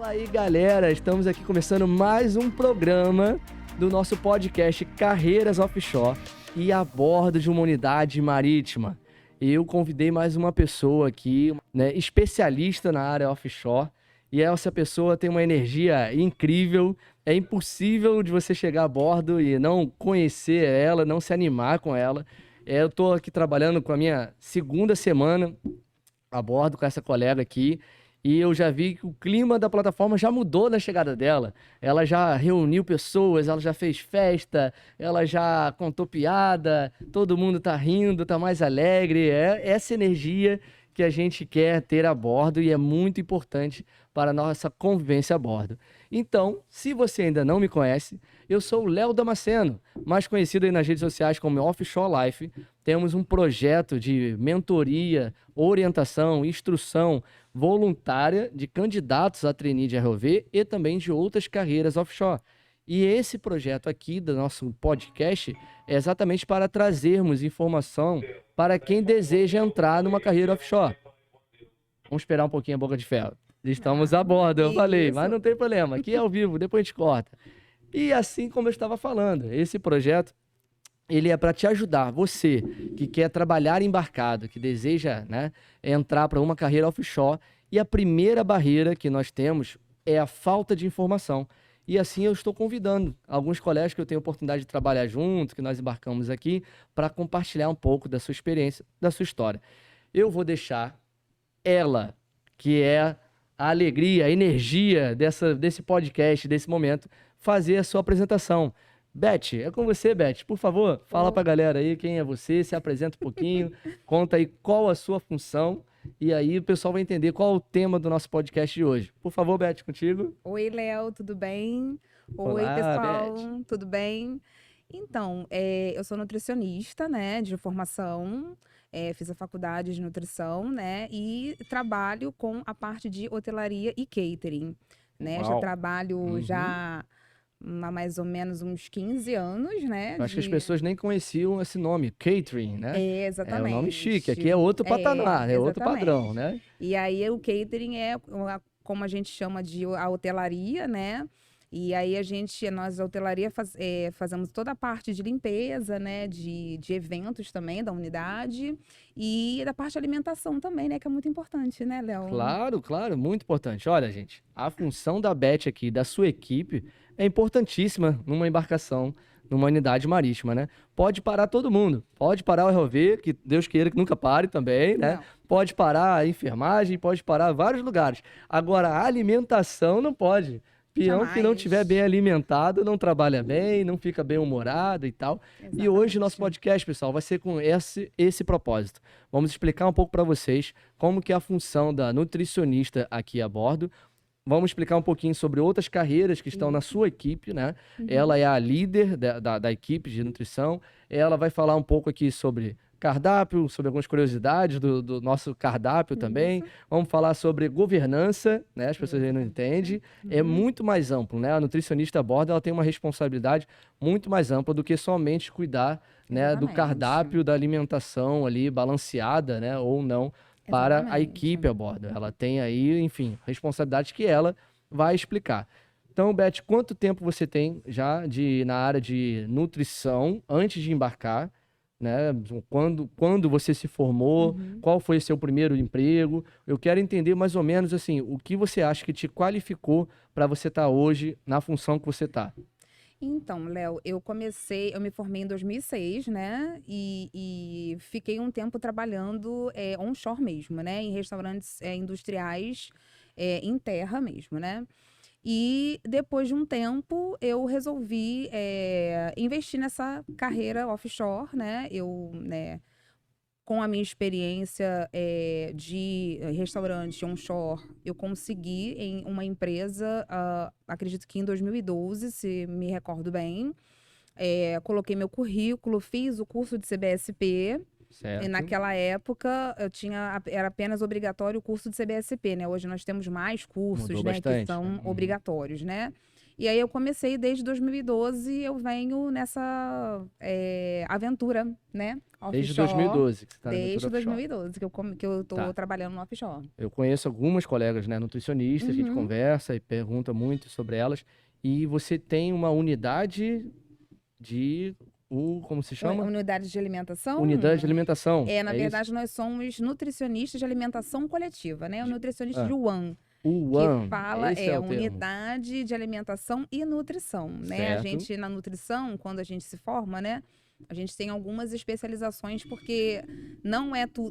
Fala aí, galera, estamos aqui começando mais um programa do nosso podcast Carreiras Offshore e a bordo de uma unidade marítima. Eu convidei mais uma pessoa aqui, né, especialista na área offshore, e essa pessoa tem uma energia incrível. É impossível de você chegar a bordo e não conhecer ela, não se animar com ela. Eu estou aqui trabalhando com a minha segunda semana a bordo com essa colega aqui, e eu já vi que o clima da plataforma já mudou na chegada dela. Ela já reuniu pessoas, ela já fez festa, ela já contou piada, todo mundo tá rindo, tá mais alegre. É essa energia que a gente quer ter a bordo e é muito importante para a nossa convivência a bordo. Então, se você ainda não me conhece, eu sou o Léo Damasceno, mais conhecido aí nas redes sociais como Offshore Life. Temos um projeto de mentoria, orientação, instrução voluntária de candidatos a trainee de ROV e também de outras carreiras offshore. E esse projeto aqui do nosso podcast é exatamente para trazermos informação para quem deseja entrar numa carreira offshore. Vamos esperar um pouquinho a boca de ferro. Estamos a bordo, eu falei, mas não tem problema. Aqui é ao vivo, depois a gente corta. E assim como eu estava falando, esse projeto ele é para te ajudar, você que quer trabalhar embarcado, que deseja, né, entrar para uma carreira offshore. E a primeira barreira que nós temos é a falta de informação. E assim eu estou convidando alguns colegas que eu tenho oportunidade de trabalhar junto, que nós embarcamos aqui, para compartilhar um pouco da sua experiência, da sua história. Eu vou deixar ela, que é a alegria, a energia desse podcast, desse momento, fazer a sua apresentação. Beth, é com você, Beth. Por favor, fala pra galera aí quem é você, se apresenta um pouquinho, conta aí qual a sua função, e aí o pessoal vai entender qual é o tema do nosso podcast de hoje. Por favor, Beth, contigo. Oi, Léo, tudo bem? Oi, Olá, pessoal, Beth. tudo bem? Então, eu sou nutricionista, né, de formação, fiz a faculdade de nutrição, né, e trabalho com a parte de hotelaria e catering, né? Já Uau. trabalho já há mais ou menos uns 15 anos, né? Eu acho que as pessoas nem conheciam esse nome, catering, né? É um nome chique, aqui é outro patamar, é outro padrão, né? E aí o catering como a gente chama de a hotelaria, né? E aí nós a hotelaria fazemos toda a parte de limpeza, né? De eventos também da unidade e da parte de alimentação também, né? Que é muito importante, né, Léo? Claro, claro, muito importante. Olha, gente, a função da Beth aqui, da sua equipe, é importantíssima numa embarcação, numa unidade marítima, né? Pode parar todo mundo. Pode parar o ROV, que Deus queira que nunca pare também, né? Não. Pode parar a enfermagem, pode parar vários lugares. Agora, a alimentação não pode. Peão que não Jamais. estiver bem alimentado não trabalha bem, não fica bem humorado e tal. E hoje o nosso podcast, pessoal, vai ser com esse propósito. Vamos explicar um pouco para vocês como que é a função da nutricionista aqui a bordo. Vamos explicar um pouquinho sobre outras carreiras que estão na sua equipe, né? Ela é a líder da equipe de nutrição. Ela vai falar um pouco aqui sobre cardápio, sobre algumas curiosidades do nosso cardápio também. Vamos falar sobre governança, né? As pessoas ainda não entendem. É muito mais amplo, né? A nutricionista a bordo, ela tem uma responsabilidade muito mais ampla do que somente cuidar, né, do Exatamente. cardápio, da alimentação ali balanceada, né, ou não, para a Exatamente. equipe a bordo. Ela tem aí, enfim, responsabilidades que ela vai explicar. Então, Beth, quanto tempo você tem já na área de nutrição antes de embarcar, né? Quando você se formou, qual foi o seu primeiro emprego? Eu quero entender mais ou menos assim, o que você acha que te qualificou para você estar hoje na função que você está. Então, Léo, eu me formei em 2006, né? E fiquei um tempo trabalhando onshore mesmo, né? Em restaurantes industriais em terra mesmo, né? E depois de um tempo, eu resolvi investir nessa carreira offshore, né? Com a minha experiência de restaurante onshore, eu consegui em uma empresa, acredito que em 2012, se me recordo bem. Coloquei meu currículo, fiz o curso de CBSP. Certo. E naquela época, era apenas obrigatório o curso de CBSP, né? Hoje nós temos mais cursos, Mudou né, bastante, que são né? obrigatórios, né? E aí eu comecei desde 2012, eu venho nessa aventura, né? Desde Offshore. 2012 que você tá na Desde aventura offshore. 2012 que eu tô Tá. trabalhando no offshore. Eu conheço algumas colegas, né, nutricionistas, a gente Uhum. conversa e pergunta muito sobre elas. E você tem uma unidade de, como se chama? Unidade de alimentação? Unidade de alimentação. Na É isso? verdade, nós somos nutricionistas de alimentação coletiva, né? O nutricionista de Ah, One, o que One, fala esse é o termo. unidade de alimentação e nutrição, né? A Certo. gente, na nutrição, quando a gente se forma, né? A gente tem algumas especializações, porque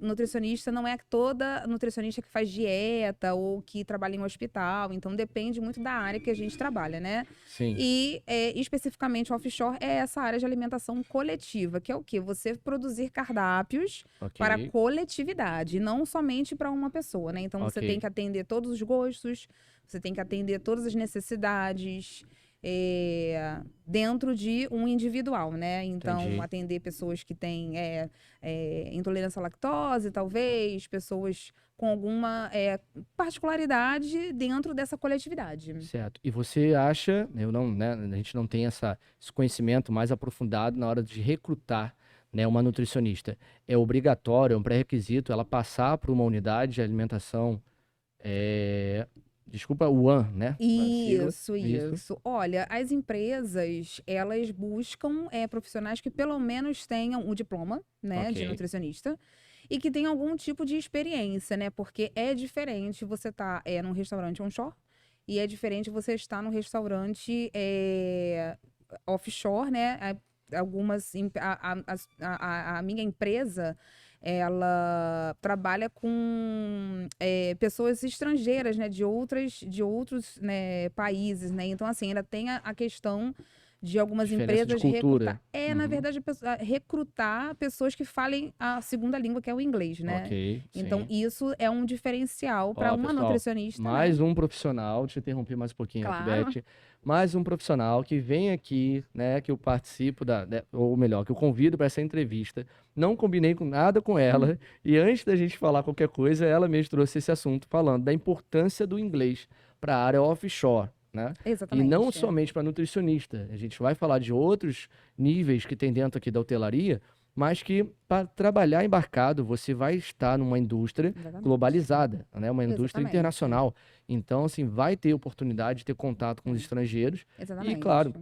nutricionista não é toda nutricionista que faz dieta ou que trabalha em um hospital, então depende muito da área que a gente trabalha, né? Sim. E especificamente o offshore é essa área de alimentação coletiva, que é o quê? Você produzir cardápios para a coletividade, e não somente para uma pessoa, né? Então você tem que atender todos os gostos, você tem que atender todas as necessidades dentro de um individual, né? Então, Entendi. atender pessoas que têm intolerância à lactose, talvez, pessoas com alguma particularidade dentro dessa coletividade. Certo. E você acha, a gente não tem esse conhecimento mais aprofundado na hora de recrutar, né, uma nutricionista. É obrigatório, é um pré-requisito ela passar por uma unidade de alimentação, desculpa, One, né? Isso. Olha, as empresas, elas buscam profissionais que pelo menos tenham o diploma, né, de nutricionista, e que tenham algum tipo de experiência, né? Porque é diferente você estar num restaurante onshore e é diferente você estar num restaurante offshore, né? A minha empresa, ela trabalha com pessoas estrangeiras, né, de outros, né, países, né? Então, assim, ela tem a questão de algumas Diferença de empresas cultura. recrutar. Na verdade, recrutar pessoas que falem a segunda língua, que é o inglês, né? Então, isso é um diferencial para uma pessoal, nutricionista. Mais um profissional, deixa eu interromper mais um pouquinho aqui, Beth. Mais um profissional que vem aqui, né, que eu participo ou melhor, que eu convido para essa entrevista. Não combinei com nada com ela e antes da gente falar qualquer coisa, ela mesmo trouxe esse assunto falando da importância do inglês para a área offshore, né? Exatamente. E não somente para nutricionista. A gente vai falar de outros níveis que tem dentro aqui da hotelaria, mas que para trabalhar embarcado, você vai estar numa indústria globalizada, né? Uma indústria internacional. Então, assim, vai ter oportunidade de ter contato com os estrangeiros. E, claro,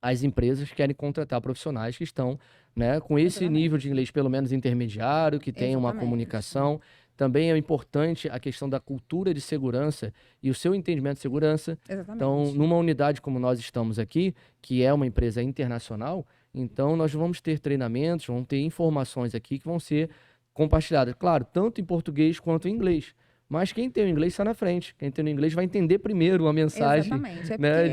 as empresas querem contratar profissionais que estão, né, com esse nível de inglês pelo menos intermediário, que tenham uma comunicação. Também é importante a questão da cultura de segurança e o seu entendimento de segurança. Então, numa unidade como nós estamos aqui, que é uma empresa internacional, então nós vamos ter treinamentos, vamos ter informações aqui que vão ser compartilhadas, claro, tanto em português quanto em inglês. Mas quem tem o inglês está na frente. Quem tem o inglês vai entender primeiro uma mensagem, né,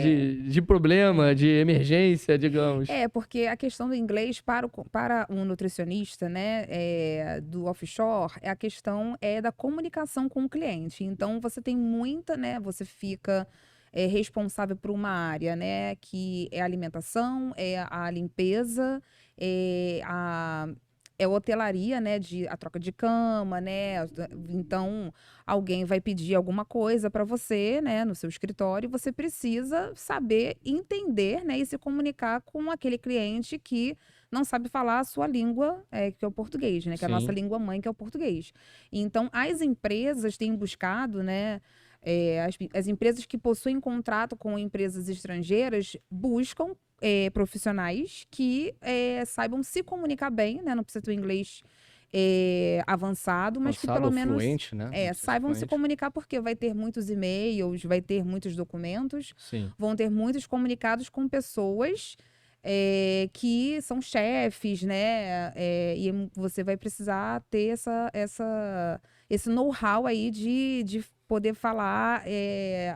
de problema, de emergência, digamos. Porque a questão do inglês para um nutricionista, né, do offshore, a questão da comunicação com o cliente. Então, você tem muita, né, você fica responsável por uma área, né, que é a alimentação, é a limpeza, a hotelaria, né, a troca de cama, né? Então, alguém vai pedir alguma coisa para você, né, no seu escritório, e você precisa saber entender, né, e se comunicar com aquele cliente que não sabe falar a sua língua, que é o português, né, que é a nossa língua mãe, que é o português. Então, as empresas têm buscado, né, as empresas que possuem contrato com empresas estrangeiras buscam profissionais que saibam se comunicar bem, né? Não precisa ter o inglês avançado, mas que pelo menos fluente, né? Saibam se comunicar, porque vai ter muitos e-mails, vai ter muitos documentos, vão ter muitos comunicados com pessoas que são chefes, né? E você vai precisar ter esse know-how aí de poder falar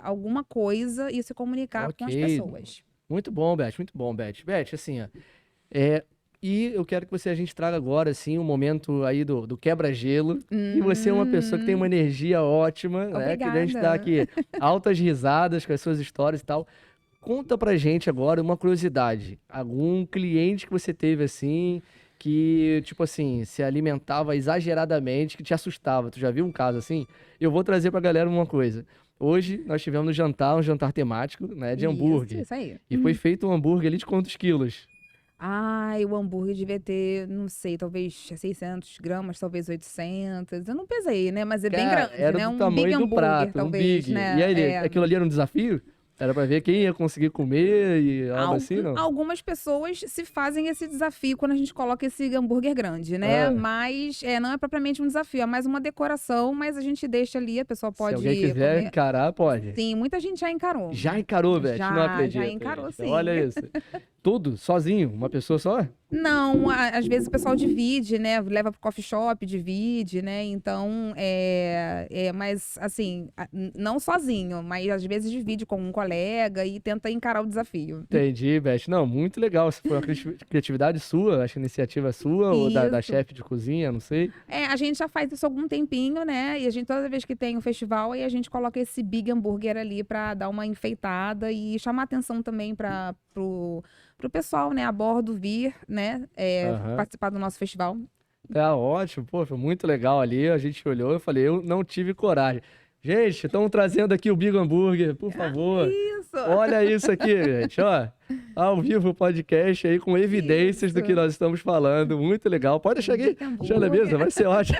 alguma coisa e se comunicar com as pessoas. Muito bom, Beth, muito bom, Beth. Beth, assim, ó, e eu quero que a gente traga agora, assim, um momento aí do quebra-gelo. E você é uma pessoa que tem uma energia ótima, né? Que a gente dá aqui altas risadas com as suas histórias e tal. Conta pra gente agora uma curiosidade. Algum cliente que você teve, assim, que, tipo assim, se alimentava exageradamente, que te assustava. Tu já viu um caso assim? Eu vou trazer pra galera uma coisa. Hoje nós tivemos no jantar, um jantar temático, né, de hambúrguer. Isso aí. E foi feito um hambúrguer ali de quantos quilos? Ai, o hambúrguer devia ter, não sei, talvez 600 gramas, talvez 800. Eu não pesei, né? Mas é bem Cara, grande, era né? do Um big tamanho do hambúrguer, prato, um talvez, big. E né? aí, aquilo ali era um desafio? Era pra ver quem ia conseguir comer e algo assim, não? Algumas pessoas se fazem esse desafio quando a gente coloca esse hambúrguer grande, né? Ah, Mas não é propriamente um desafio, é mais uma decoração, mas a gente deixa ali, a pessoa se alguém pode quiser comer. encarar, pode. Sim, muita gente já encarou. Já encarou, Beth? Não Já acredito, encarou, gente. sim. Olha isso. Tudo, sozinho, uma pessoa só? Não, às vezes o pessoal divide, né? Leva pro coffee shop, divide, né? Então, mas assim, não sozinho, mas às vezes divide com um colega e tenta encarar o desafio. Entendi, Beth. Não, muito legal. Isso foi uma criatividade sua, acho que iniciativa sua ou da Isso. chefe de cozinha, não sei. A gente já faz isso há algum tempinho, né? E a gente, toda vez que tem um festival, aí a gente coloca esse big hambúrguer ali pra dar uma enfeitada e chamar atenção também pro pessoal, né, a bordo vir, né, Aham. participar do nosso festival. Tá ótimo, pô, foi muito legal ali. A gente olhou e falei, eu não tive coragem. Gente, estão trazendo aqui o Big Hambúrguer, por favor. Isso! Olha isso aqui, gente, ó. Ao vivo o podcast aí com evidências do Isso. que nós estamos falando. Muito legal. Pode deixar aqui, Big deixa na hambúrguer. mesa, vai ser ótimo.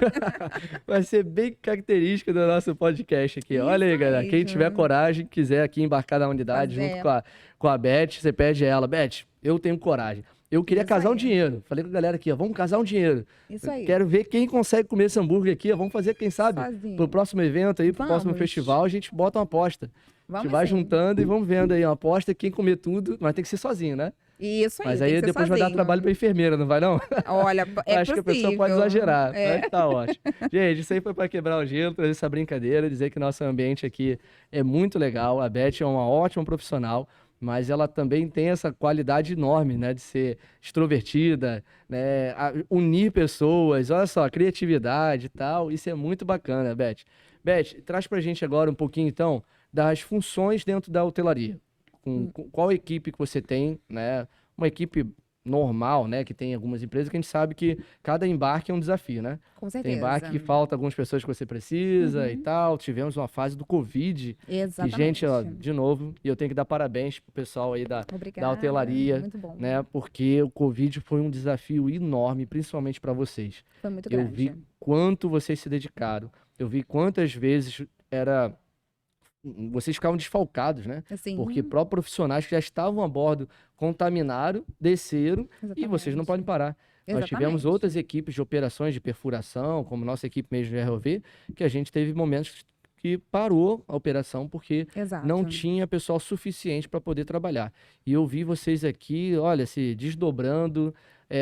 Vai ser bem característica do nosso podcast aqui. Isso Olha aí, galera. Quem tiver mesmo. coragem, quiser aqui embarcar na unidade Fazer. junto com a Beth, você pede a ela, Beth, eu tenho coragem. Eu queria Isso casar um aí. dinheiro. Falei com a galera aqui, ó, vamos casar um dinheiro. Isso aí. Quero ver quem consegue comer esse hambúrguer aqui, ó. Vamos fazer, quem sabe, Sozinho. pro próximo evento aí, pro próximo Vamos. festival, a gente bota uma aposta. A Vamos gente vai sim. juntando e vamos vendo aí uma aposta, quem comer tudo, mas tem que ser sozinho, né? Isso aí, Mas tem aí que ser depois vai dar sozinho. trabalho pra enfermeira, não vai não? Olha, é Acho que a pessoa pode possível. exagerar, É. mas tá ótimo. Gente, isso aí foi pra quebrar o gelo, trazer essa brincadeira, dizer que nosso ambiente aqui é muito legal. A Beth é uma ótima profissional, mas ela também tem essa qualidade enorme, né, de ser extrovertida, né, unir pessoas, olha só, criatividade e tal, isso é muito bacana, Beth. Beth, traz pra gente agora um pouquinho, então, das funções dentro da hotelaria. Com qual equipe que você tem, né, uma equipe normal, né, que tem algumas empresas que a gente sabe que cada embarque é um desafio, né? Com Tem certeza. embarque que falta algumas pessoas que você precisa e tal. Tivemos uma fase do Covid. E, Exatamente. gente, ó, de novo, e eu tenho que dar parabéns pro pessoal aí da Obrigada. hotelaria, Muito bom. né? Porque o Covid foi um desafio enorme, principalmente para vocês. Foi muito Eu grande. vi quanto vocês se dedicaram. Eu vi quantas vezes vocês ficavam desfalcados, né? Assim, Porque próprios profissionais que já estavam a bordo contaminaram, desceram e vocês não podem parar. Nós tivemos Exatamente. outras equipes de operações de perfuração, como nossa equipe mesmo de ROV, que a gente teve momentos que parou a operação porque Exato. não tinha pessoal suficiente para poder trabalhar. E eu vi vocês aqui, olha, se desdobrando,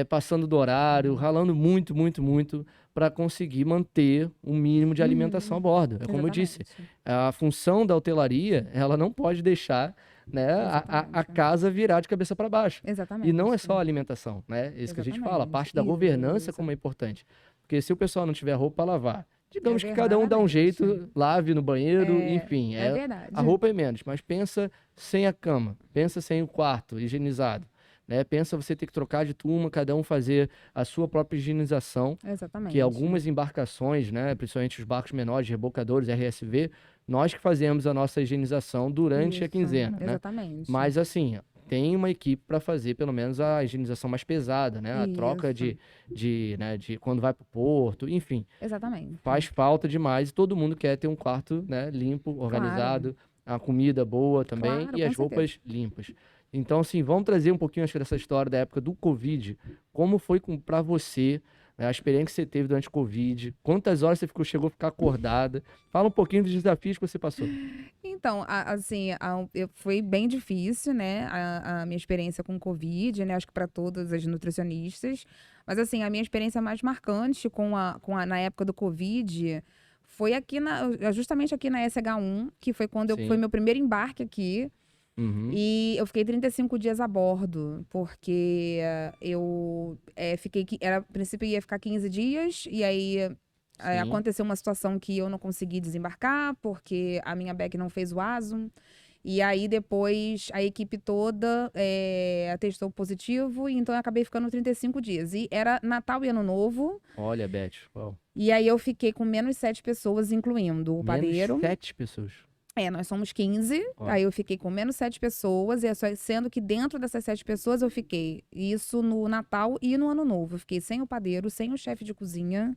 passando do horário, ralando muito, muito, muito para conseguir manter um mínimo de alimentação a bordo. É como eu disse, Exatamente. a função da hotelaria, ela não pode deixar, né, a Exatamente. casa virar de cabeça para baixo. Exatamente. E não é só a alimentação, né? Isso que a gente fala, a parte da Exatamente. governança Isso. como é importante. Porque se o pessoal não tiver roupa para lavar, digamos que cada um dá um Exatamente. jeito, lave no banheiro, enfim, É verdade. a roupa é menos, mas pensa sem a cama, pensa sem o quarto higienizado, né? Pensa você ter que trocar de turma, cada um fazer a sua própria higienização, Exatamente. que algumas embarcações, né, principalmente os barcos menores, rebocadores, RSV, nós que fazemos a nossa higienização durante a Isso, quinzena, né? Exatamente. Mas assim, tem uma equipe para fazer pelo menos a higienização mais pesada, né? A troca Isso. né, de quando vai para o porto, enfim, Exatamente. faz falta demais e todo mundo quer ter um quarto, né, limpo, organizado, a comida boa também Claro, e com as roupas limpas. Então, assim, vamos trazer um pouquinho acho, dessa história da época do Covid. Como foi para você, né, a experiência que você teve durante o Covid? Quantas horas você chegou a ficar acordada? Fala um pouquinho dos desafios que você passou. Então, assim, foi bem difícil, né, a minha experiência com Covid, né, acho que para todas as nutricionistas. Mas, assim, a minha experiência mais marcante na época do Covid foi justamente aqui na SH1, que foi quando Sim. foi meu primeiro embarque aqui. Uhum. E eu fiquei 35 dias a bordo, porque eu fiquei, a princípio ia ficar 15 dias, e aí Sim. aconteceu uma situação que eu não consegui desembarcar, porque a minha bag não fez o ASUM. E aí depois a equipe toda testou positivo, e então eu acabei ficando 35 dias. E era Natal e Ano Novo, Olha, Beth, uau. e aí eu fiquei com menos 7 pessoas, incluindo o Menos padeiro. 7 pessoas. Nós somos 15, Ó. aí eu fiquei com menos 7 pessoas, sendo que dentro dessas 7 pessoas eu fiquei, isso no Natal e no Ano Novo. Eu fiquei sem o padeiro, sem o chefe de cozinha,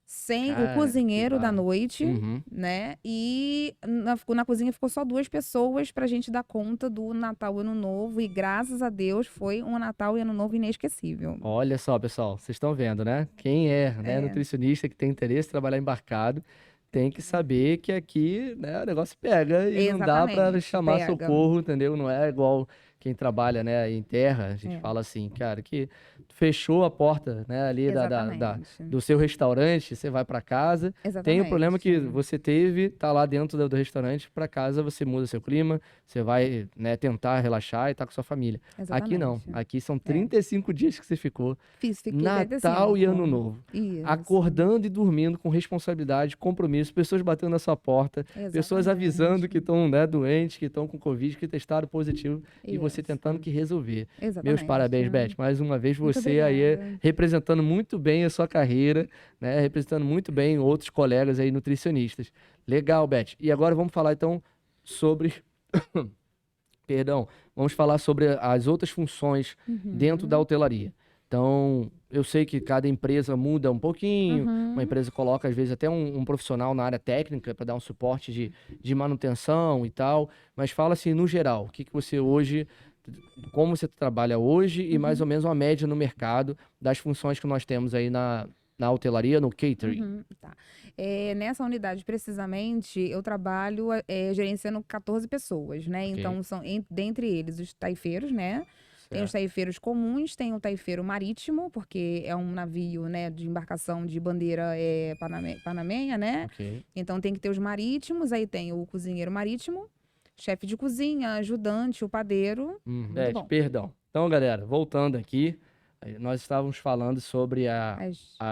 sem o Cara, cozinheiro que da barra. noite, Uhum. né? E na cozinha ficou só 2 pessoas pra gente dar conta do Natal e Ano Novo. E graças a Deus foi um Natal e Ano Novo inesquecível. Olha só, pessoal, vocês estão vendo, né? Quem é, né, É. nutricionista que tem interesse em trabalhar embarcado, tem que saber que aqui, né, o negócio pega e não dá para Exatamente, chamar pega. socorro, entendeu? Não é igual quem trabalha, né, em terra. A gente É. fala assim, cara, que fechou a porta, né, ali Exatamente. do seu restaurante, você vai para casa. Tem o problema que Exatamente. você teve, tá lá dentro do restaurante, para casa você muda seu clima, você vai, né, tentar relaxar e tá com sua família. Aqui não. Exatamente. Aqui são 35 dias que você ficou. Fiquei Natal e 35. Ano Novo. Isso. Acordando e dormindo com responsabilidade, compromisso, pessoas batendo na sua porta, pessoas Exatamente. avisando que estão, né, doentes, que estão com Covid, que testaram positivo, e você Isso. tentando que resolver. Meus Exatamente. parabéns, Beth. Mais uma vez, Muito você aí obrigada. representando muito bem a sua carreira, né, representando muito bem outros colegas aí nutricionistas. Legal, Beth. E agora vamos falar então sobre Perdão, vamos falar sobre as outras funções dentro da hotelaria. Então, eu sei que cada empresa muda um pouquinho, uma empresa coloca às vezes até um profissional na área técnica para dar um suporte de manutenção e tal, mas fala assim, no geral, o que você hoje, como você trabalha hoje e mais ou menos uma média no mercado das funções que nós temos aí na hotelaria, no catering. Tá. Nessa unidade, precisamente, eu trabalho gerenciando 14 pessoas, né? Ok. Então, são dentre eles os taifeiros, né? Tem os Certo. taifeiros comuns, tem o taifeiro marítimo, porque é um navio, né, de embarcação de bandeira panamenha, né? Ok. Então, tem que ter os marítimos, aí tem o cozinheiro marítimo, chefe de cozinha, ajudante, o padeiro. Muito Beth, bom. perdão. Então, galera, voltando aqui, nós estávamos falando sobre a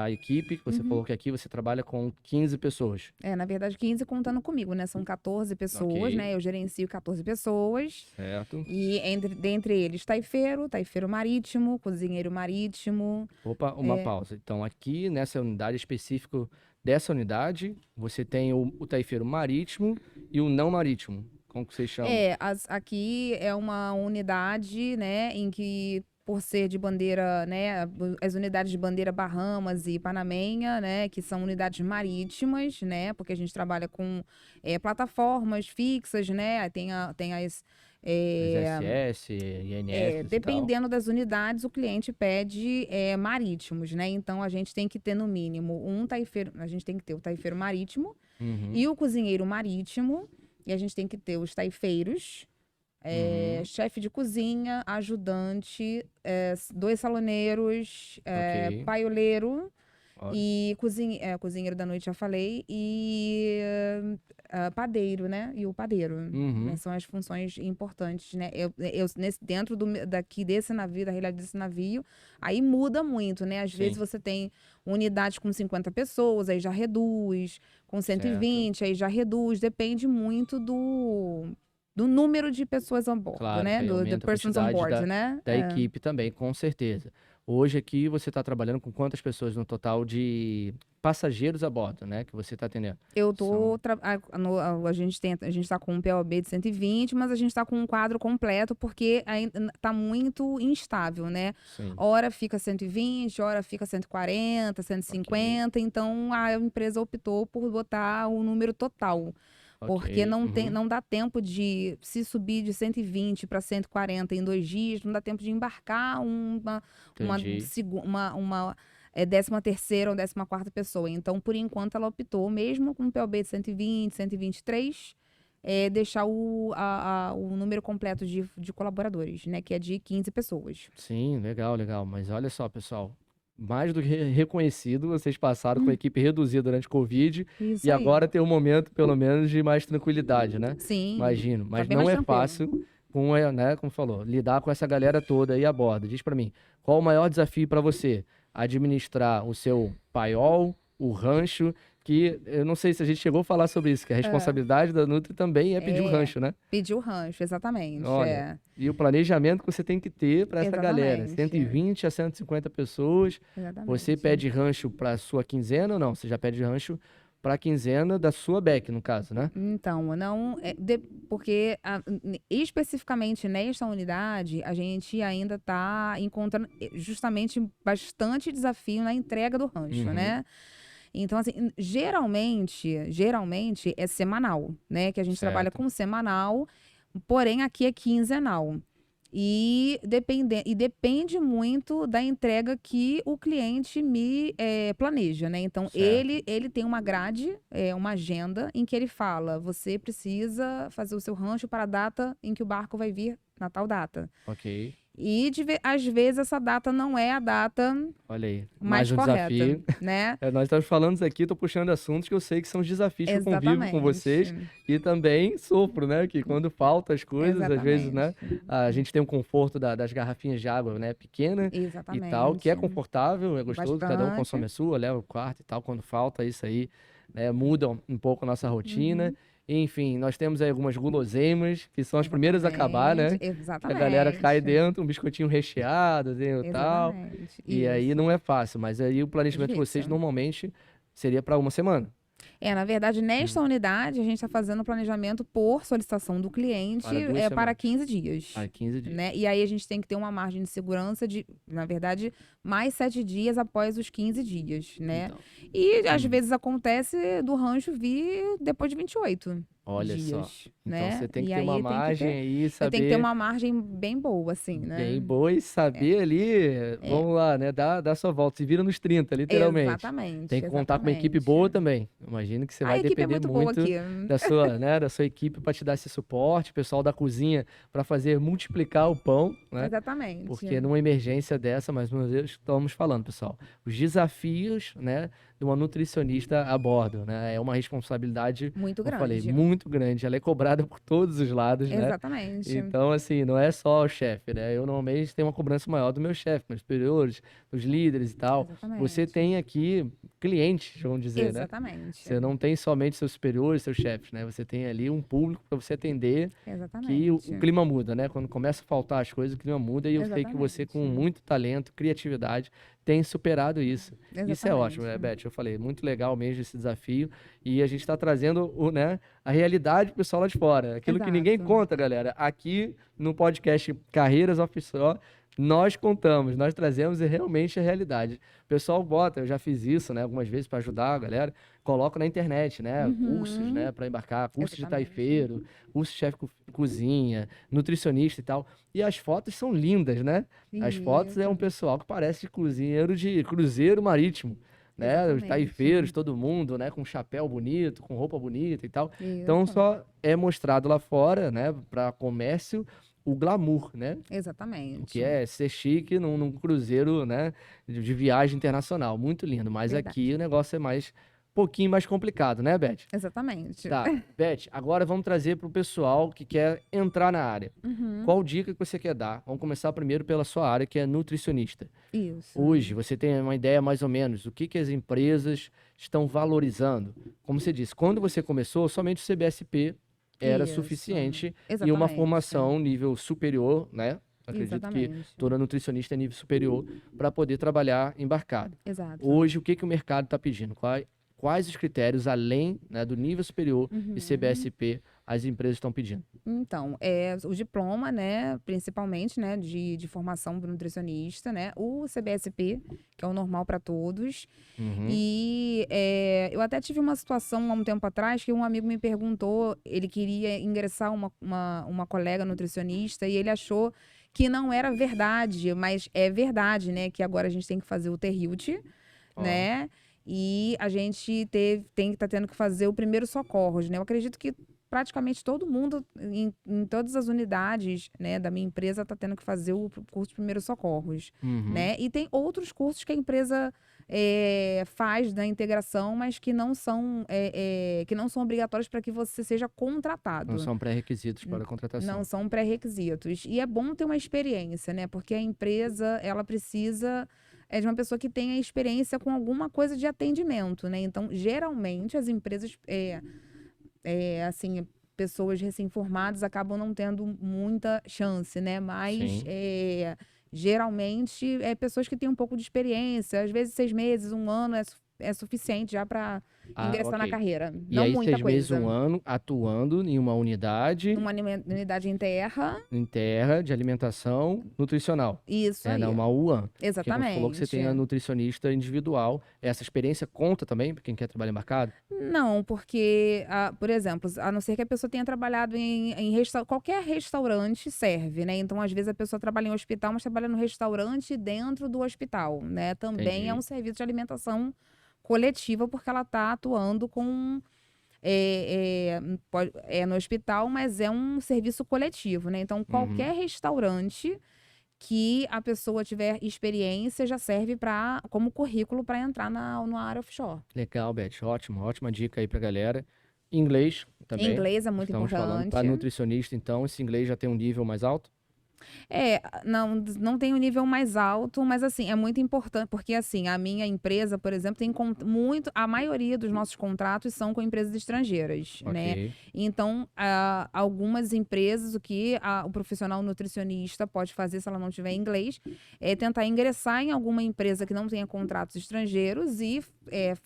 equipe, que você falou que aqui você trabalha com 15 pessoas. Na verdade, 15 contando comigo, né? São 14 pessoas, Ok. né? Eu gerencio 14 pessoas. Certo. E dentre eles, taifeiro marítimo, cozinheiro marítimo. Opa, uma pausa. Então, aqui nessa unidade específica dessa unidade, você tem o taifeiro marítimo e o não marítimo. Como que vocês chamam? Aqui é uma unidade, né, em que, por ser de bandeira, né, as unidades de bandeira Bahamas e Panamenha, né, que são unidades marítimas, né, porque a gente trabalha com plataformas fixas, né, tem as SS, INS e tal. dependendo das unidades, o cliente pede marítimos, né? Então a gente tem que ter no mínimo um taifeiro, a gente tem que ter o taifeiro marítimo e o cozinheiro marítimo, e a gente tem que ter os taifeiros, chefe de cozinha, ajudante, 2 saloneiros, Ok. paioleiro Ó. e cozinheiro da noite, já falei, e padeiro, né? E o padeiro. Né? São as funções importantes, né? Dentro desse navio, da realidade desse navio, aí muda muito, né? Às vezes você tem unidades com 50 pessoas, aí já reduz, com 120, aí já reduz, depende muito do número de pessoas a bordo, Claro, né? que aí Do aumenta a persons on quantidade board, né? da equipe também, com certeza. Hoje aqui você está trabalhando com quantas pessoas no total de passageiros a bordo, né? Que você está atendendo? Eu tô. A gente tá com um POB de 120, mas a gente tá com um quadro completo, porque ainda tá muito instável, né? Sim. Hora fica 120, hora fica 140, 150. Então a empresa optou por botar o número total. Porque Ok. não dá tempo de se subir de 120 para 140 em 2 dias, não dá tempo de embarcar uma Entendi. 13ª ou 14ª pessoa. Então, por enquanto, ela optou, mesmo com um POB de 120, 123, deixar o número completo de colaboradores, né? Que é de 15 pessoas. Sim, legal, legal. Mas olha só, pessoal. Mais do que reconhecido, vocês passaram com a equipe reduzida durante o Covid Isso e aí. agora tem um momento, pelo menos, de mais tranquilidade, né? Sim. Imagino. Mas bem não mais é tranquilo. fácil, né, como falou, lidar com essa galera toda aí a bordo. Diz pra mim, qual o maior desafio pra você? Administrar o seu paiol, o rancho, que eu não sei se a gente chegou a falar sobre isso, que a responsabilidade da Nutri também é pedir o rancho, né? Pedir o rancho, exatamente. Olha, e o planejamento que você tem que ter para essa galera, Exatamente. 120 a 150 pessoas, Exatamente. você pede rancho para sua quinzena ou não? Você já pede rancho para a quinzena da sua back, no caso, né? Então, não, porque especificamente nesta unidade, a gente ainda está encontrando justamente bastante desafio na entrega do rancho, Uhum. né? Então, assim, geralmente é semanal, né? Que a gente trabalha Certo. com semanal, porém aqui é quinzenal. E depende muito da entrega que o cliente me planeja, né? Então, Certo. ele tem uma grade, uma agenda, em que ele fala: você precisa fazer o seu rancho para a data em que o barco vai vir, na tal data. Ok. E às vezes essa data não é a data Olha aí, mais mais um correta, desafio. né? Nós estamos falando isso aqui, tô puxando assuntos que eu sei que são os desafios que eu convivo com vocês Exatamente. e também sofro, né? Que quando faltam as coisas, às vezes, né? Exatamente. A gente tem um conforto das garrafinhas de água, né? Pequena e tal, que é Exatamente. confortável, é gostoso, cada um consome a sua, leva o quarto e tal. Quando falta isso aí, né? Muda um pouco a nossa rotina. Enfim, nós temos aí algumas guloseimas, que são as primeiras a acabar, né? Que a galera cai dentro, um biscoitinho recheado e tal. Exatamente. E aí Isso. não é fácil, mas aí o planejamento de vocês Difícil. normalmente seria para uma semana. Na verdade, nesta unidade, a gente está fazendo o planejamento por solicitação do cliente Para 2 para semanas. 15 dias. Ah, 15 dias. Né? E aí a gente tem que ter uma margem de segurança de, na verdade, mais 7 dias após os 15 dias, né? Então, E às vezes acontece do rancho vir depois de 28 olha dias, só. Então né? você tem que E ter uma aí margem aí, eu tenho que ter saber uma margem bem boa, assim, né? bem boa e saber ali, vamos lá, né? Dar sua volta. Se vira nos 30, literalmente. Exatamente. Tem que contar com uma equipe boa também. Imagino que você A vai equipe é depender muito boa muito aqui. da sua, né, da sua equipe para te dar esse suporte, o pessoal da cozinha para fazer multiplicar o pão, né? Exatamente. Porque numa emergência dessa, mais uma vez, estamos falando, pessoal, os desafios, né, de uma nutricionista a bordo, né? É uma responsabilidade, Muito como eu falei, grande. muito grande. Ela é cobrada por todos os lados, né? Exatamente. Então, assim, não é só o chefe, né? Eu normalmente tenho uma cobrança maior do meu chefe, meus superiores, dos líderes e tal. Você Exatamente. tem aqui clientes, vamos dizer, né? Exatamente. Você não tem somente seus superiores, seus chefes, né? Você tem ali um público para você atender que Exatamente. o clima muda, né? Quando começa a faltar as coisas, o clima muda e eu sei que você, com Exatamente. muito talento, criatividade, tem superado isso. Isso é ótimo, né, Exatamente. Beth? Eu falei, muito legal mesmo esse desafio e a gente está trazendo né, a realidade pro pessoal lá de fora. Aquilo que ninguém Exato. conta, galera. Aqui no podcast Carreiras Offshore, nós contamos, nós trazemos realmente a realidade. O pessoal bota, eu já fiz isso, né, algumas vezes para ajudar a galera, coloco na internet, né, cursos, né, para embarcar, cursos de Exatamente. taifeiro, curso de chefe cozinha, nutricionista e tal. E as fotos são lindas, né? As fotos é um Isso. pessoal que parece cozinheiro de cruzeiro marítimo, né? Os Exatamente. taifeiros, todo mundo, né, com chapéu bonito, com roupa bonita e tal. Então Isso. só é mostrado lá fora, né, para comércio, o glamour, né? Exatamente. Que é ser chique num cruzeiro, né, de viagem internacional. Muito lindo, mas Verdade. aqui o negócio é pouquinho mais complicado, né, Beth? Exatamente. Tá, Beth, agora vamos trazer para o pessoal que quer entrar na área. Qual dica que você quer dar? Vamos começar primeiro pela sua área, que é nutricionista. Isso. Hoje, você tem uma ideia mais ou menos do que as empresas estão valorizando? Como você disse, quando você começou, somente o CBSP era Isso. suficiente e uma Exatamente. formação nível superior, né? Acredito que Exatamente. toda nutricionista é nível superior para poder trabalhar embarcado. Exato. Hoje, o que o mercado está pedindo? Quais os critérios, além, né, do nível superior de CBSP, as empresas estão pedindo? Então, o diploma, né, principalmente, né, de formação para nutricionista, né, o CBSP, que é o normal para todos. E eu até tive uma situação há um tempo atrás que um amigo me perguntou, ele queria ingressar uma colega nutricionista e ele achou que não era verdade, mas é verdade, né, que agora a gente tem que fazer o TERRIUT, né, e a gente tem que estar tendo que fazer o primeiro socorros, né? Eu acredito que praticamente todo mundo, em todas as unidades, né, da minha empresa, está tendo que fazer o curso de primeiros socorros, né? E tem outros cursos que a empresa faz da integração, mas que não são obrigatórios para que você seja contratado. Não são pré-requisitos para a contratação. Não são pré-requisitos. E é bom ter uma experiência, né? Porque a empresa, ela precisa é de uma pessoa que tenha experiência com alguma coisa de atendimento, né? Então, geralmente, as empresas, assim, pessoas recém-formadas acabam não tendo muita chance, né? Mas, Sim. geralmente, pessoas que têm um pouco de experiência, às vezes 6 meses, 1 ano é suficiente já para Ah, ingressar na ok. carreira. E Não aí, muita 6 meses, coisa. 1 ano, atuando em uma unidade Numa unidade em terra, em terra de alimentação nutricional. isso É, não, aí. uma UAN. Porque não falou que você Exatamente. tem a nutricionista individual. Essa experiência conta também para quem quer trabalhar em mercado? Não, porque, por exemplo, a não ser que a pessoa tenha trabalhado qualquer restaurante serve, né? Então, às vezes, a pessoa trabalha em hospital, mas trabalha no restaurante dentro do hospital, né? Também é um Entendi. serviço de alimentação coletiva, porque ela está atuando com. No hospital, mas é um serviço coletivo, né? Então, Uhum. qualquer restaurante que a pessoa tiver experiência já serve como currículo para entrar na área offshore. Legal, Beth. Ótimo. Ótima dica aí pra galera. Inglês também. Inglês é muito Estamos falando para importante. nutricionista, então esse inglês já tem um nível mais alto? Não tem o nível mais alto, mas assim, é muito importante, porque assim, a minha empresa, por exemplo, tem a maioria dos nossos contratos são com empresas estrangeiras, né? Ok. Então, algumas empresas, o profissional nutricionista pode fazer se ela não tiver inglês, é tentar ingressar em alguma empresa que não tenha contratos estrangeiros e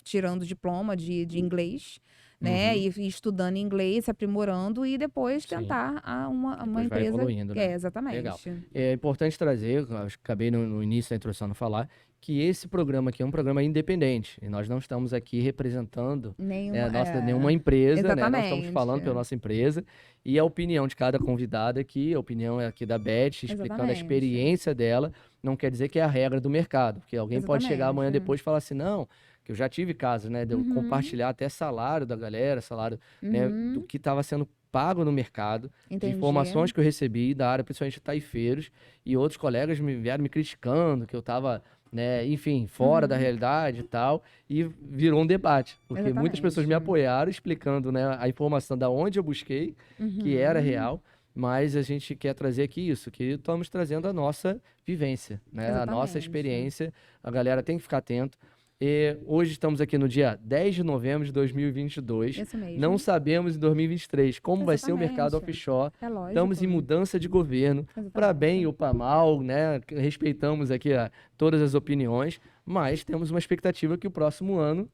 tirando diploma de inglês, né? Uhum. E estudando inglês, se aprimorando e depois Sim. tentar uma Depois vai empresa. evoluindo, né? Legal. Exatamente. É importante trazer, eu acho que acabei no início da introdução não falar, que esse programa aqui é um programa independente. E nós não estamos aqui representando Nenhuma. nenhuma empresa, né? Nós estamos Exatamente. falando pela nossa empresa. E a opinião de cada convidada aqui, a opinião é aqui da Beth, explicando a Exatamente. experiência dela, não quer dizer que é a regra do mercado. Porque alguém pode chegar amanhã Exatamente. depois e falar assim, não, que eu já tive casos, né? De eu Uhum. compartilhar até salário da galera, salário, né, do Uhum. que estava sendo pago no mercado, de Entendi. informações que eu recebi da área, principalmente taifeiros, e outros colegas vieram me criticando, que eu estava, né, enfim, fora da Uhum. realidade e tal, e virou um debate, porque muitas pessoas me Exatamente. apoiaram explicando, né, a informação da onde eu busquei, que era Uhum. real, mas a gente quer trazer aqui isso, que estamos trazendo a nossa vivência, né, a nossa Exatamente. experiência, a galera tem que ficar atento. E hoje estamos aqui no dia 10 de novembro de 2022. Isso mesmo. Não sabemos em 2023 como vai ser o mercado Exatamente. offshore. É lógico. Estamos em mudança de governo, para bem ou para mal, né? Respeitamos aqui todas as opiniões, mas temos uma expectativa que o próximo ano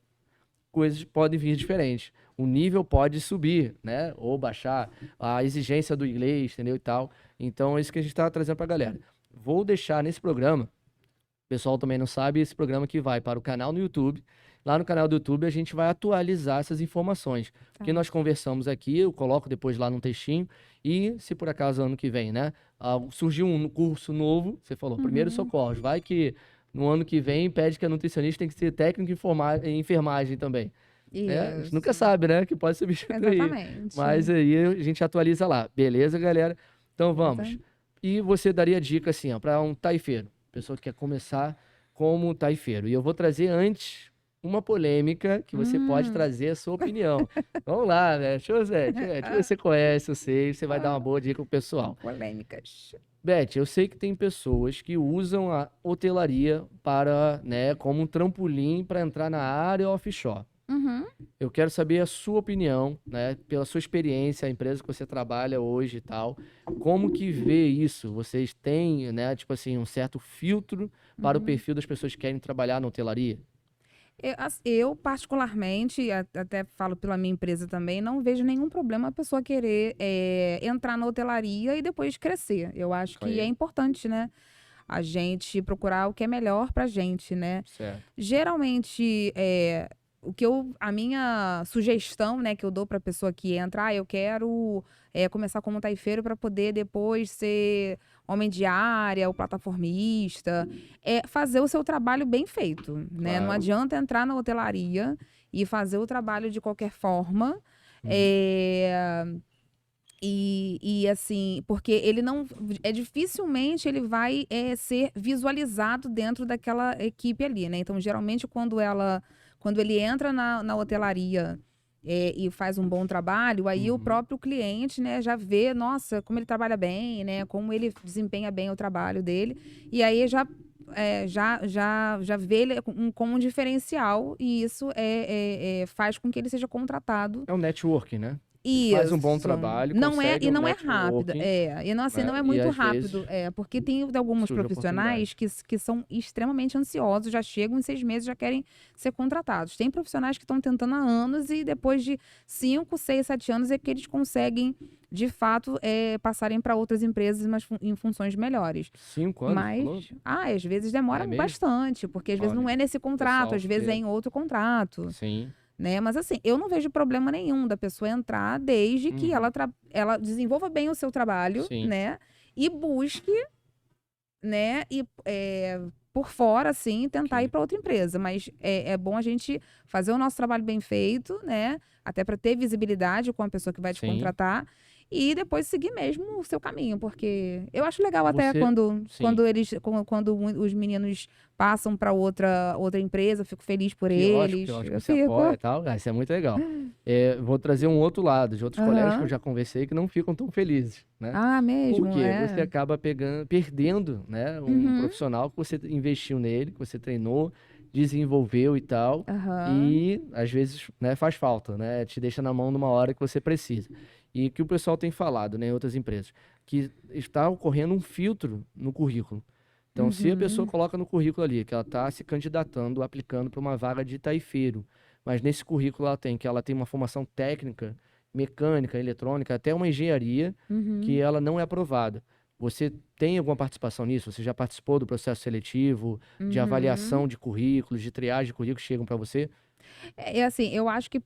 coisas podem vir diferentes. O nível pode subir, né? Ou baixar a exigência do inglês, entendeu? E tal. Então é isso que a gente está trazendo para a galera. Vou deixar nesse programa. O pessoal também não sabe, esse programa que vai para o canal no YouTube. Lá no canal do YouTube a gente vai atualizar essas informações. O que nós conversamos aqui, eu coloco depois lá no textinho. E se por acaso ano que vem, né, surgiu um curso novo, você falou, primeiro socorros, vai que no ano que vem pede que a nutricionista tem que ser técnico em enfermagem também. A gente nunca Isso. sabe, né, que pode substituir. Exatamente. Mas aí a gente atualiza lá. Beleza, galera? Então vamos. Beleza. E você daria dica assim, ó, para um taifeiro, pessoa que quer começar como taifeiro. E eu vou trazer antes uma polêmica que você pode trazer a sua opinião. Vamos lá, né? Deixa eu ver se você conhece, eu sei, você vai dar uma boa dica pro pessoal. Polêmicas. Beth, eu sei que tem pessoas que usam a hotelaria para, né, como um trampolim para entrar na área offshore. Uhum. Eu quero saber a sua opinião, né, pela sua experiência, a empresa que você trabalha hoje e tal. Como que vê isso? Vocês têm, né, tipo assim, um certo filtro para o perfil das pessoas que querem trabalhar na hotelaria? Eu, particularmente, até falo pela minha empresa também, não vejo nenhum problema a pessoa querer entrar na hotelaria e depois crescer. Eu acho que é importante, né? A gente procurar o que é melhor pra gente, né? Certo. Geralmente, a minha sugestão, né, que eu dou pra pessoa que entra, eu quero começar como taifeiro para poder depois ser homem de área, ou plataformista, fazer o seu trabalho bem feito, né? Não Claro. adianta entrar na hotelaria e fazer o trabalho de qualquer forma, e assim, porque ele não, dificilmente ele vai ser visualizado dentro daquela equipe ali, né? Então, geralmente, quando ele entra na hotelaria e faz um bom trabalho, aí o próprio cliente, né, já vê, nossa, como ele trabalha bem, né, como ele desempenha bem o trabalho dele, e aí já já vê ele como um diferencial e isso faz com que ele seja contratado. É um networking, né? Isso. Faz um bom trabalho, Não é, consegue e um não é rápido. networking, E não, assim, né? não é E muito às rápido. vezes Porque tem alguns surge profissionais que são extremamente ansiosos, já chegam em 6 meses, já querem ser contratados. Tem profissionais que estão tentando há anos e depois de 5, 6, 7 anos é que eles conseguem, de fato, passarem para outras empresas, mas em funções melhores. 5 anos, falou? Mas, às vezes demora É mesmo? bastante, porque às vezes não Olha, é nesse contrato, pessoal às vezes é que... em outro contrato. Sim. Né? Mas assim, eu não vejo problema nenhum da pessoa entrar desde que Uhum. ela desenvolva bem o seu trabalho, Sim. né? E busque, né? Por fora, assim, tentar Ok. ir para outra empresa. Mas é bom a gente fazer o nosso trabalho bem feito, né? Até para ter visibilidade com a pessoa que vai te Sim. contratar. E depois seguir mesmo o seu caminho, porque eu acho legal até Você... quando Sim. os meninos passam para outra empresa, eu fico feliz por Que eles. ótimo que Eu você fico. apoia e tal. Ah, isso é muito legal. Vou trazer um outro lado, de outros colegas que eu Aham. já conversei que não ficam tão felizes, né? Ah, Por mesmo? quê? Você É. acaba perdendo, né, um Uhum. profissional que você investiu nele, que você treinou, desenvolveu e tal, Aham. e às vezes, né, faz falta, né? Te deixa na mão numa hora que você precisa. E que o pessoal tem falado, né, em outras empresas, que está ocorrendo um filtro no currículo. Então, se a pessoa Uhum. coloca no currículo ali que ela está se candidatando, aplicando para uma vaga de taifeiro, mas nesse currículo ela tem uma formação técnica, mecânica, eletrônica, até uma engenharia, que Uhum. ela não é aprovada. Você tem alguma participação nisso? Você já participou do processo seletivo, de Uhum. avaliação de currículos, de triagem de currículos que chegam para você? Assim, eu acho que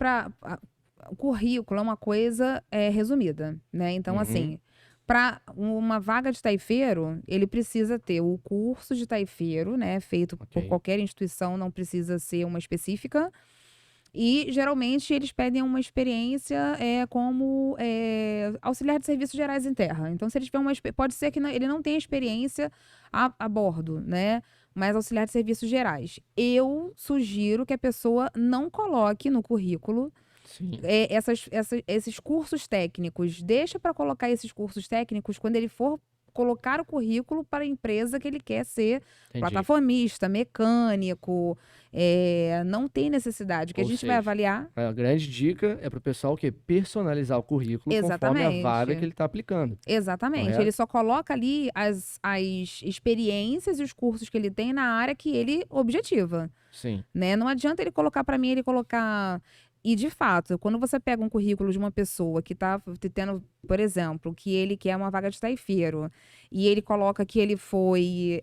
o currículo é uma coisa resumida, né? Então, Uhum, assim, para uma vaga de taifeiro, ele precisa ter o curso de taifeiro, né? Feito por ok. qualquer instituição, não precisa ser uma específica. E geralmente eles pedem uma experiência como auxiliar de serviços gerais em terra. Então, se eles tiver pode ser que ele não tenha experiência a bordo, né? Mas auxiliar de serviços gerais. Eu sugiro que a pessoa não coloque no currículo Sim, esses cursos técnicos. Deixa para colocar esses cursos técnicos quando ele for colocar o currículo para a empresa que ele quer ser entendi. plataformista, mecânico. Não tem necessidade. O que a Ou gente vai seja, avaliar. a grande dica é para o pessoal que personalizar o currículo conforme a vaga que Exatamente. ele está aplicando, Exatamente. Ele correto? só coloca ali as experiências e os cursos que ele tem na área que ele objetiva. Sim, Né? Não adianta ele colocar para mim, ele colocar. E de fato, quando você pega um currículo de uma pessoa que está tendo, por exemplo, que ele quer uma vaga de taifeiro, e ele coloca que ele foi.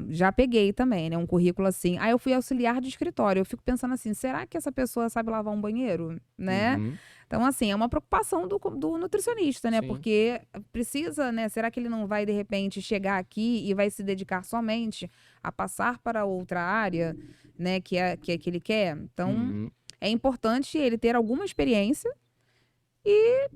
Já peguei também, né? Um currículo assim. Aí eu fui auxiliar de escritório. Eu fico pensando assim: será que essa pessoa sabe lavar um banheiro? Né? uhum, Então, assim, é uma preocupação do nutricionista, né? sim, Porque precisa, né? Será que ele não vai, de repente, chegar aqui e vai se dedicar somente a passar para outra área, né? Que ele quer? Então, uhum, é importante ele ter alguma experiência e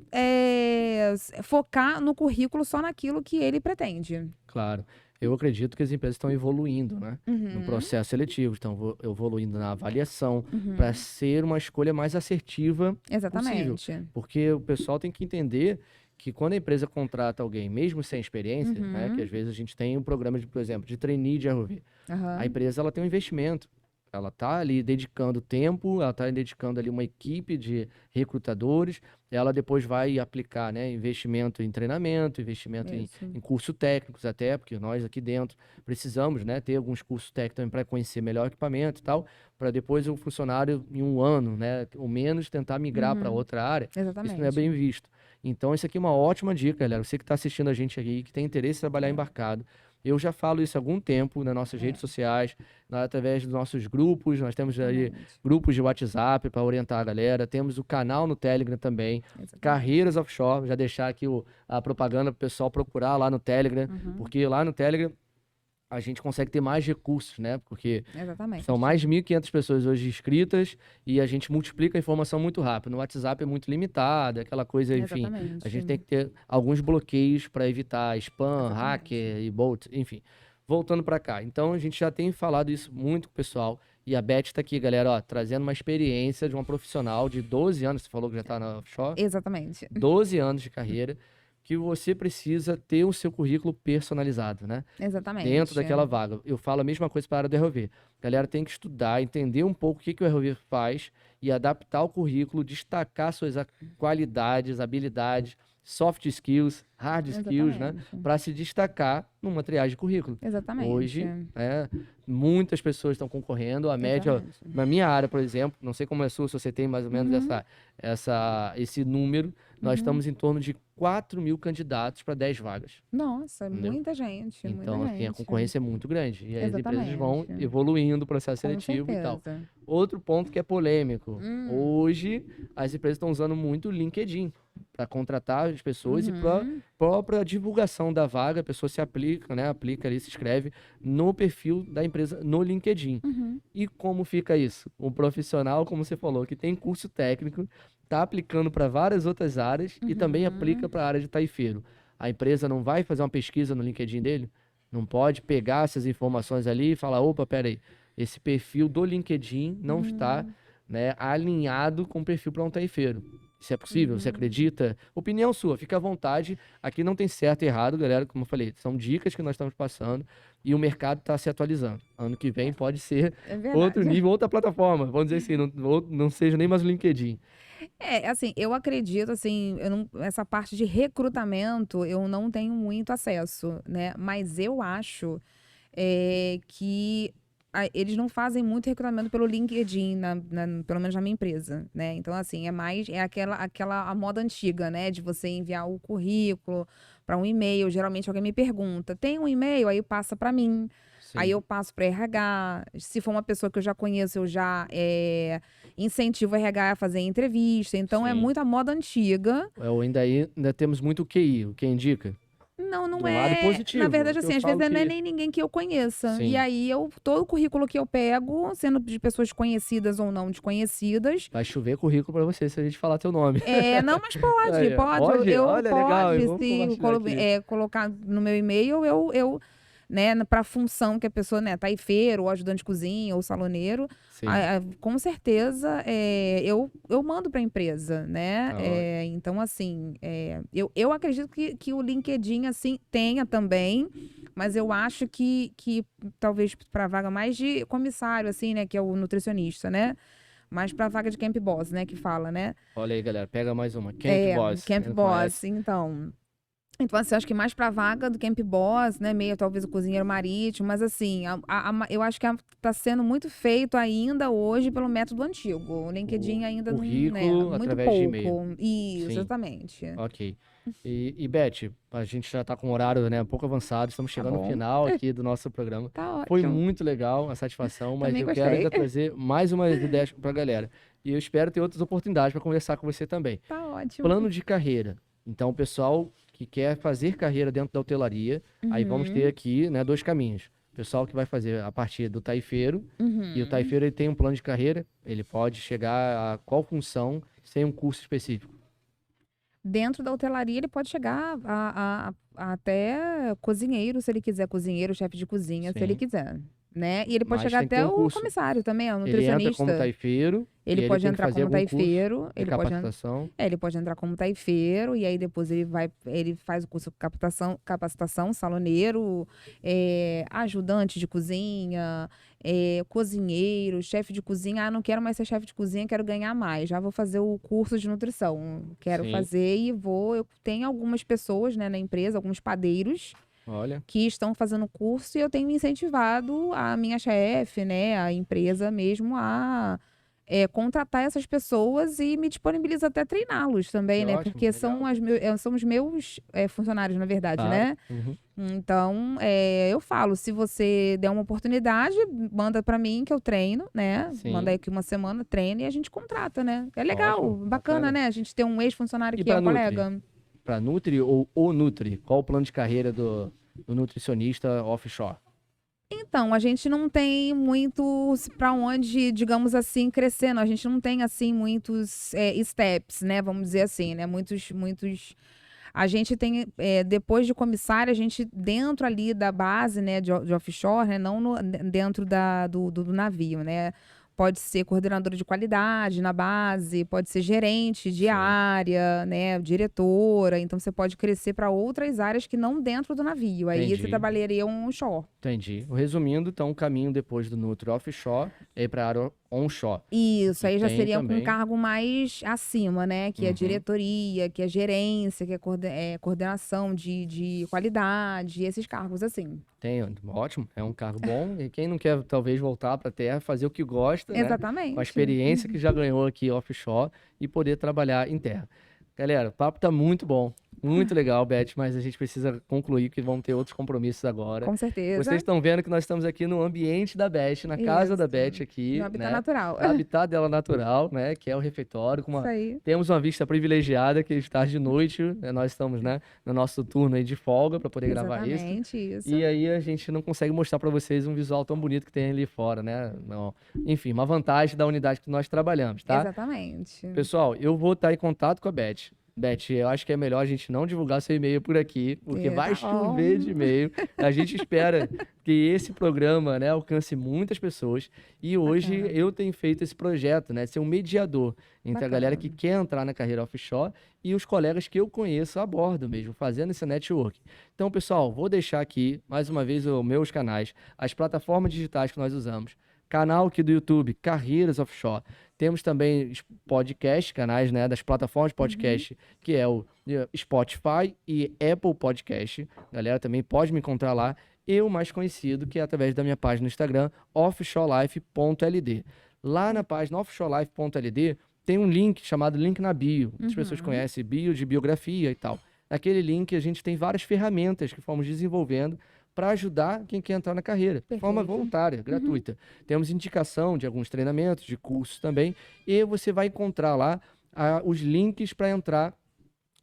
focar no currículo só naquilo que ele pretende. claro. Eu acredito que as empresas estão evoluindo, né, no Uhum, processo seletivo, estão evoluindo na avaliação para uhum. ser uma escolha mais assertiva possível. Exatamente. Porque o pessoal tem que entender que quando a empresa contrata alguém, mesmo sem experiência, né, que às Uhum, vezes a gente tem um programa de, por exemplo, de trainee de RV. A aham, empresa ela tem um investimento. Ela está ali dedicando tempo, ela está dedicando ali uma equipe de recrutadores, ela depois vai aplicar, né, investimento em treinamento, investimento isso. em cursos técnicos até, porque nós aqui dentro precisamos, né, ter alguns cursos técnicos também para conhecer melhor o equipamento e tal, para depois o funcionário em um ano, né, ou menos, tentar migrar para Uhum, outra área. Isso não é bem exatamente. visto. Então, isso aqui é uma ótima dica, galera. Você que está assistindo a gente aqui, que tem interesse em trabalhar É, embarcado, eu já falo isso há algum tempo nas nossas é, redes sociais, através dos nossos grupos. Nós temos aí exatamente. grupos de WhatsApp para orientar a galera. Temos o canal no Telegram também, Exatamente. Carreiras Offshore. Já deixar aqui a propaganda para o pessoal procurar lá no Telegram, Uhum, porque lá no Telegram a gente consegue ter mais recursos, né? Porque são exatamente. mais de 1.500 pessoas hoje inscritas e a gente multiplica a informação muito rápido. No WhatsApp é muito limitado, aquela coisa, enfim. A Exatamente. gente tem que ter alguns bloqueios para evitar spam, Exatamente. hacker e bot, enfim. Voltando para cá. Então a gente já tem falado isso muito com o pessoal. E a Beth está aqui, galera, ó, trazendo uma experiência de uma profissional de 12 anos. Você falou que já está na offshore? Exatamente. 12 anos de carreira. que você precisa ter o seu currículo personalizado, né? Exatamente. Dentro daquela vaga. Eu falo a mesma coisa para a área do ROV. A galera tem que estudar, entender um pouco o que o ROV faz e adaptar o currículo, destacar suas qualidades, habilidades, soft skills, hard skills, né? Exatamente. Para se destacar numa triagem de currículo. Exatamente. Hoje, muitas pessoas estão concorrendo. A média, Exatamente. na minha área, por exemplo, não sei como é a sua, se você tem mais ou menos esse número, nós estamos em torno de 4.000 candidatos para 10 vagas. Nossa, Entendeu? muita gente. Então, muita assim, a gente. concorrência é muito grande. E aí as empresas vão Exatamente. evoluindo o processo Com seletivo e tal. certeza. Outro ponto que é polêmico. Hoje, as empresas estão usando muito o LinkedIn para contratar as pessoas e para própria divulgação da vaga, a pessoa se aplica, né? Aplica ali, se inscreve no perfil da empresa no LinkedIn. E como fica isso? Um profissional, como você falou, que tem curso técnico, está aplicando para várias outras áreas e também aplica para a área de taifeiro. A empresa não vai fazer uma pesquisa no LinkedIn dele? Não pode pegar essas informações ali e falar, opa, peraí, esse perfil do LinkedIn não está, né, alinhado com o perfil para um taifeiro. Isso é possível? Você acredita? Opinião sua, fica à vontade. Aqui não tem certo e errado, galera. Como eu falei, são dicas que nós estamos passando e o mercado está se atualizando. Ano que vem pode ser outro nível, outra plataforma. Vamos dizer assim, não seja nem mais o LinkedIn. Assim, eu acredito, assim, essa parte de recrutamento eu não tenho muito acesso, né? Mas eu acho que eles não fazem muito recrutamento pelo LinkedIn, pelo menos na minha empresa, né? Então, assim, é aquela a moda antiga, né? De você enviar o currículo para um e-mail. Geralmente alguém me pergunta, tem um e-mail? Aí passa para mim. Sim. Aí eu passo para RH. Se for uma pessoa que eu já conheço, eu já incentivo o RH a fazer entrevista. Então, é Sim. muito a moda antiga. Ainda temos muito o QI, o que indica. Não Do lado positivo. Na verdade, que eu assim, às falo vezes não é que- nem ninguém que eu conheça. Sim. E aí, todo o currículo que eu pego, sendo de pessoas conhecidas ou não desconhecidas. Vai chover currículo pra você se a gente falar teu nome. Não, mas pode. Aí, ó. Pode? Eu Olha, legal, pode, vamos se compartilhar aqui. colocar no meu e-mail, eu né, para a função que a pessoa, né, taifeiro, ou ajudante de cozinha, ou saloneiro, Sim. com certeza eu mando para a empresa, né? Tá Então, assim, eu acredito que o LinkedIn, assim, tenha também, mas eu acho que talvez para vaga mais de comissário, assim, né, que é o nutricionista, né? Mais para vaga de Camp Boss, né, que fala, né? Olha aí, galera, pega mais uma. Camp Boss. Camp Quem não Boss, conhece? Então, assim, acho que mais pra vaga do Camp Boss, né? Meio talvez o cozinheiro marítimo, mas assim, eu acho que tá sendo muito feito ainda hoje pelo método antigo. O LinkedIn ainda não, né? Currículo Muito através de pouco. e-mail. Isso, Sim. exatamente. Ok. E Beth, a gente já tá com o horário, né, um pouco avançado, estamos chegando no bom. final aqui do nosso programa. Tá Foi ótimo. muito legal a satisfação, mas Também eu quero gostei. ainda trazer mais umas ideias pra galera. E eu espero ter outras oportunidades para conversar com você também. Tá ótimo. Plano de carreira. Então, o pessoal que quer fazer carreira dentro da hotelaria, aí vamos ter aqui, né, 2 caminhos. O pessoal que vai fazer a partir do taifeiro, e o taifeiro ele tem um plano de carreira, ele pode chegar a qual função sem um curso específico. Dentro da hotelaria, ele pode chegar até cozinheiro, se ele quiser, cozinheiro, chefe de cozinha, se ele Sim. quiser, né? E ele pode Mas chegar tem que ter até um o curso. comissário também, o Ele nutricionista. entra como taifeiro, e Ele pode tem que entrar fazer como algum curso taifeiro, de capacitação. ele pode entrar como taifeiro, e aí depois ele faz o curso de capacitação, saloneiro, ajudante de cozinha, cozinheiro, chefe de cozinha. Ah, não quero mais ser chefe de cozinha, quero ganhar mais. Já vou fazer o curso de nutrição. Quero Sim. fazer e vou. Eu tenho algumas pessoas, né, na empresa, alguns padeiros, Olha, que estão fazendo curso, e eu tenho incentivado a minha chefe, né, a empresa mesmo, a contratar essas pessoas e me disponibiliza até treiná-los também, que né? ótimo, Porque são legal. são os meus funcionários, na verdade, Claro. né? Uhum. Então, eu falo, se você der uma oportunidade, manda pra mim que eu treino, né? Sim. Manda aí aqui uma semana, treina e a gente contrata, né? É legal, Ótimo, bacana, bacana. né? A gente ter um ex-funcionário E que é pra um Nutri? colega. Para Nutri ou o Nutri? Qual o plano de carreira do nutricionista offshore? Então, a gente não tem muitos para onde, digamos assim, crescendo. A gente não tem, assim, muitos steps, né? Vamos dizer assim, né? Muitos. A gente tem, depois de comissário, a gente, dentro ali da base, né, de offshore, né? Não dentro do navio, né? pode ser coordenadora de qualidade na base, pode ser gerente de Sim. área, né, diretora. Então você pode crescer para outras áreas que não dentro do navio. Aí você Entendi. trabalharia um onshore. Entendi. Resumindo, então, o caminho depois do Nutri Offshore é para a área onshore. Isso, E aí já tem seria um também. cargo mais acima, né? Que é Uhum. diretoria, que é gerência, que é coordenação de qualidade, esses cargos assim. Tem, ótimo, é um cargo bom. E quem não quer, talvez, voltar para a terra, fazer o que gosta, né? Com a Exatamente. experiência que já ganhou aqui offshore e poder trabalhar em terra. Galera, o papo tá muito bom, muito legal, Beth, mas a gente precisa concluir que vão ter outros compromissos agora. Com certeza. Vocês estão vendo que nós estamos aqui no ambiente da Beth, na casa da Isso. Beth aqui, No habitat né? natural. No habitat dela natural, né? Que é o refeitório. Isso aí. Temos uma vista privilegiada que está de noite, né? Nós estamos, né, no nosso turno aí de folga para poder gravar isso. Exatamente, isso. E aí a gente não consegue mostrar para vocês um visual tão bonito que tem ali fora, né? Não. Enfim, uma vantagem da unidade que nós trabalhamos, tá? Exatamente. Pessoal, eu vou estar em contato com a Beth. Beth, eu acho que é melhor a gente não divulgar seu e-mail por aqui, porque vai Tá chover bom. de e-mail. A gente espera que esse programa, né, alcance muitas pessoas. E hoje Bacana. eu tenho feito esse projeto, né, ser um mediador entre a galera que Bacana. quer entrar na carreira offshore e os colegas que eu conheço a bordo mesmo, fazendo esse network. Então, pessoal, vou deixar aqui, mais uma vez, os meus canais, as plataformas digitais que nós usamos. Canal aqui do YouTube, Carreiras Offshore. Temos também podcast, canais, né, das plataformas de podcast, que é o Spotify e Apple Podcast. Galera, também pode me encontrar lá. E o mais conhecido, que é através da minha página no Instagram, offshorelife.ld. Lá na página offshorelife.ld tem um link chamado link na bio. As pessoas conhecem bio de biografia e tal. Naquele link a gente tem várias ferramentas que fomos desenvolvendo para ajudar quem quer entrar na carreira, de forma Perfeito. voluntária, gratuita. Temos indicação de alguns treinamentos, de cursos também, e você vai encontrar lá os links para entrar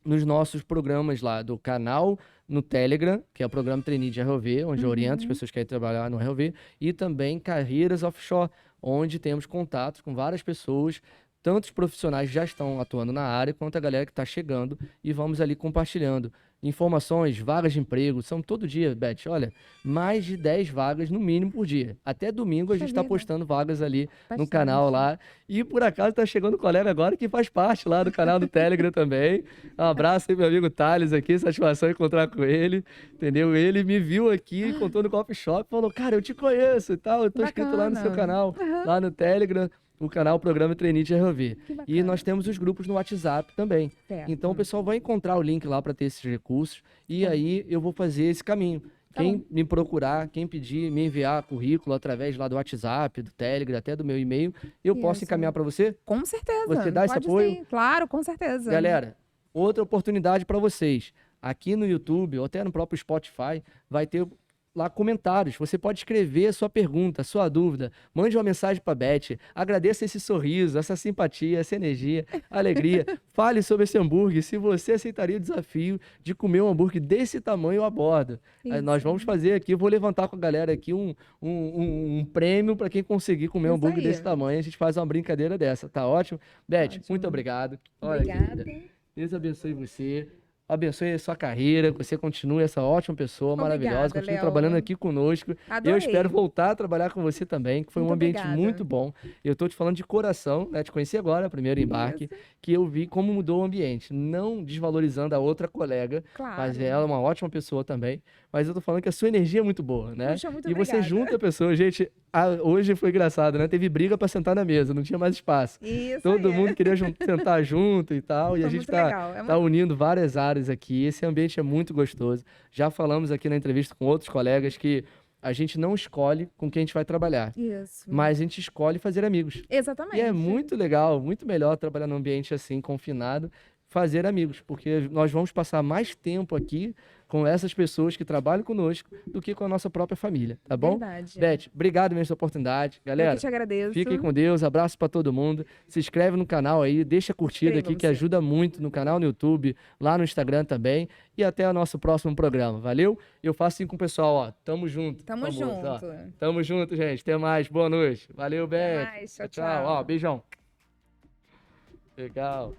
nos nossos programas lá do canal no Telegram, que é o programa Trainee de ROV, onde eu oriento as pessoas que querem trabalhar no ROV, e também Carreiras Offshore, onde temos contatos com várias pessoas, tantos profissionais que já estão atuando na área, quanto a galera que está chegando, e vamos ali compartilhando informações, vagas de emprego, são todo dia, Beth, olha, mais de 10 vagas no mínimo por dia. Até domingo a gente está vida. postando vagas ali no Bastante. canal lá. E por acaso está chegando um colega agora que faz parte lá do canal do Telegram também. Um abraço aí, meu amigo Thales aqui, satisfação encontrar com ele, entendeu? Ele me viu aqui, contou no coffee shop, falou, cara, eu te conheço e tal, eu tô inscrito lá no seu Bacana. canal, lá no Telegram, o canal Programa Trainee de ROV. Que E bacana. nós temos os grupos no WhatsApp também. Certo. Então o pessoal vai encontrar o link lá para ter esses recursos e aí eu vou fazer esse caminho. Tá Quem bom. me procurar, quem pedir, me enviar currículo através lá do WhatsApp, do Telegram, até do meu e-mail, eu posso Isso. encaminhar para você? Com certeza. Você dá esse Pode apoio? sim. Claro, com certeza. Galera, outra oportunidade para vocês. Aqui no YouTube ou até no próprio Spotify vai ter lá comentários. Você pode escrever a sua pergunta, a sua dúvida. Mande uma mensagem para a Beth. Agradeça esse sorriso, essa simpatia, essa energia, alegria. Fale sobre esse hambúrguer. Se você aceitaria o desafio de comer um hambúrguer desse tamanho a bordo. Nós Isso. vamos fazer aqui, eu vou levantar com a galera aqui um prêmio para quem conseguir comer um Isso hambúrguer aí. desse tamanho. A gente faz uma brincadeira dessa, tá ótimo? Beth, Ótimo. muito obrigado. Olha, Obrigada. querida, Deus abençoe você. Abençoe a sua carreira, que você continue essa ótima pessoa, maravilhosa, Obrigada, continue Léo. trabalhando aqui conosco. Adorei. Eu espero voltar a trabalhar com você também, que foi um Muito ambiente obrigada. muito bom. Eu tô te falando de coração, né? Te conheci agora, primeiro embarque, que eu vi como mudou o ambiente. Não desvalorizando a outra colega, Claro. mas ela é uma ótima pessoa também. Mas eu tô falando que a sua energia é muito boa, né? Puxa, muito E você obrigada. junta a pessoa, gente. Hoje foi engraçado, né? Teve briga para sentar na mesa, não tinha mais espaço. Isso Todo aí. mundo queria sentar junto e tal. E Foi a gente muito tá, legal. É tá unindo várias áreas aqui. Esse ambiente é muito gostoso. Já falamos aqui na entrevista com outros colegas que a gente não escolhe com quem a gente vai trabalhar, Isso. mas a gente escolhe fazer amigos. Exatamente. E é muito legal, muito melhor trabalhar num ambiente assim, confinado, fazer amigos, porque nós vamos passar mais tempo aqui com essas pessoas que trabalham conosco do que com a nossa própria família, tá bom? Verdade. Beth, obrigado mesmo pela oportunidade. Eu Galera, que te agradeço. fiquem com Deus, abraço pra todo mundo. Se inscreve no canal aí, deixa a curtida aqui Inscrevam-se. que ajuda muito no canal no YouTube, lá no Instagram também. E até o nosso próximo programa, valeu? Eu faço assim com o pessoal, ó. Tamo junto. Tamo famoso, ó. junto. Tamo junto, gente. Até mais. Boa noite. Valeu, Beth. mais. Tchau, Tchau. Ó, tchau. beijão. Legal.